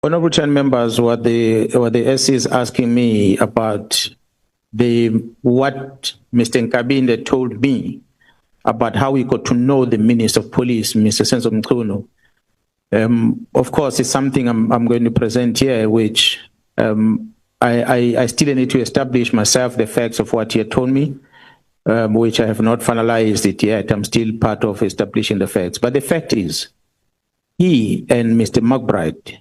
Honorable Chair members, what the SC is asking me about what Mr. Nkabinde told me about how we got to know the Minister of Police, Mr. Senzo Mchunu. Of course, it's something I'm going to present here, which I still need to establish myself the facts of what he had told me, which I have not finalized it yet. I'm still part of establishing the facts. But the fact is, he and Mr. McBride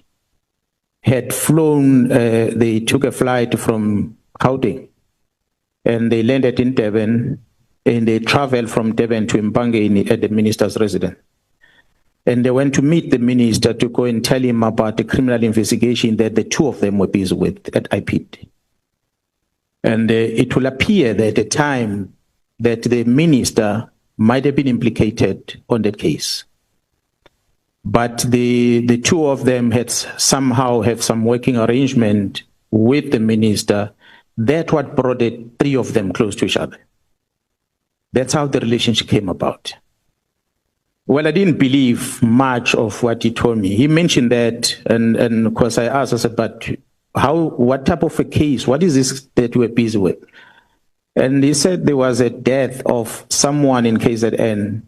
had flown, they took a flight from Gauteng, and they landed in Durban, and they traveled from Durban to Mpange at the minister's residence. And they went to meet the minister to go and tell him about the criminal investigation that the two of them were busy with at IPID. And it will appear that at the time that the minister might have been implicated on that case. But the two of them had somehow have some working arrangement with the minister. That's what brought the three of them close to each other. That's how the relationship came about. Well, I didn't believe much of what he told me. He mentioned that, and of course I asked, I said, but what type of a case, what is this that you were busy with? And he said there was a death of someone in KZN,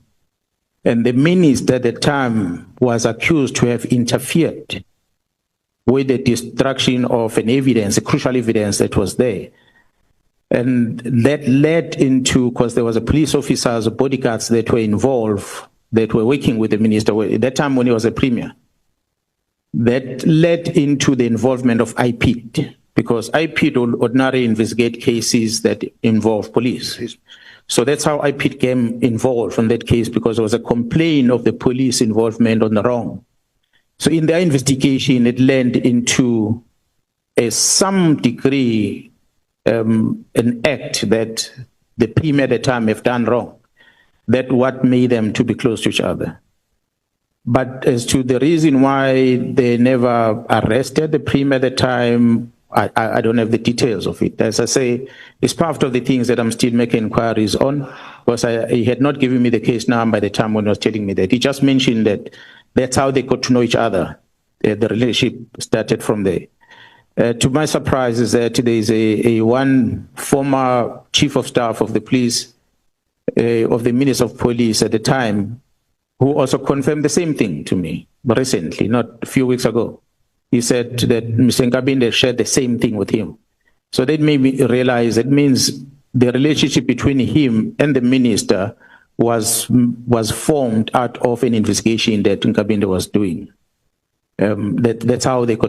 and the minister at the time was accused to have interfered with the destruction of an evidence, a crucial evidence that was there. And that led into, because there was a police officers, bodyguards that were involved, that were working with the minister at that time when he was a premier. That led into the involvement of IPID, because IPID will ordinarily investigate cases that involve police. So that's how IPID came involved in that case, because there was a complaint of the police involvement on the wrong. So in their investigation, it led into some degree an act that the premier at the time have done wrong. That what made them to be close to each other. But as to the reason why they never arrested the premier at the time, I don't have the details of it. As I say, it's part of the things that I'm still making inquiries on, because he had not given me the case number by the time when he was telling me that. He just mentioned that that's how they got to know each other. The relationship started from there. To my surprise is that there is a one former chief of staff of the police, of the Minister of Police at the time, who also confirmed the same thing to me recently, not a few weeks ago. He said that Mr. Nkabinde shared the same thing with him. So that made me realize it means the relationship between him and the minister was formed out of an investigation that Nkabinde was doing. That's how they could